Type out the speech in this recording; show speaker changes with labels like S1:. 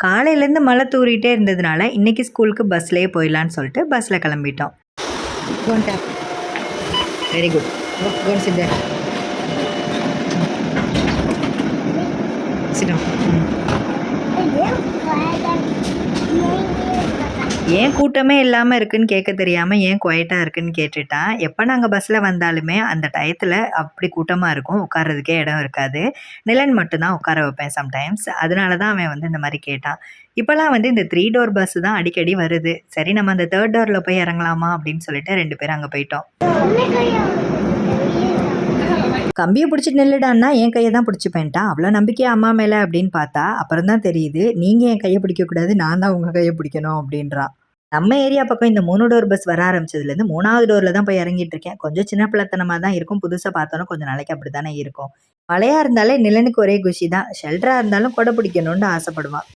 S1: காலையிலேருந்து மழை தூறிட்டே இருந்ததுனால இன்னைக்கு ஸ்கூலுக்கு பஸ்லேயே போயிடலான்னு சொல்லிட்டு பஸ்ஸில் கிளம்பிட்டோம். Very good. ஏன் கூட்டமே இல்லாமல் இருக்குன்னு கேட்க தெரியாமல் ஏன் குவைட்டாக இருக்குன்னு கேட்டுட்டான். எப்போ நாங்கள் பஸ்ஸில் வந்தாலுமே அந்த டயத்தில் அப்படி கூட்டமாக இருக்கும், உட்கார்றதுக்கே இடம் இருக்காது. நிலன் மட்டும்தான் உட்கார வைப்பேன் சம்டைம்ஸ். அதனால தான் அவன் வந்து இந்த மாதிரி கேட்டான். இப்போலாம் வந்து இந்த 3 டோர் பஸ்ஸு தான் அடிக்கடி வருது. சரி நம்ம அந்த 3 டோரில் போய் இறங்கலாமா அப்படின்னு சொல்லிட்டு 2 பேரும் அங்கே போயிட்டோம். கம்பியை பிடிச்சிட்டு நில்லுடான்னா என் கையை தான் பிடிச்சிப்பேன்ட்டா. அவ்வளோ நம்பிக்கையா அம்மா மேலே அப்படின்னு பார்த்தா அப்புறம் தான் தெரியுது நீங்கள் என் கையை பிடிக்கக்கூடாது, நான் தான் உங்கள் கையை பிடிக்கணும் அப்படின்றான். நம்ம ஏரியா பக்கம் இந்த 3 டோர் பஸ் வர ஆரம்பிச்சதுலேருந்து 3வது டோரில் தான் போய் இறங்கிட்டு இருக்கேன். கொஞ்சம் சின்ன பிள்ளைத்தனமாக தான் இருக்கும். புதுசாக பார்த்தோன்னா கொஞ்சம் நாளைக்கு அப்படி தானே இருக்கும். மழையாக இருந்தாலே நிலனுக்கு ஒரே குஷி தான். ஷெல்டராக இருந்தாலும் கொடை பிடிக்கணும்னு ஆசைப்படுவான்.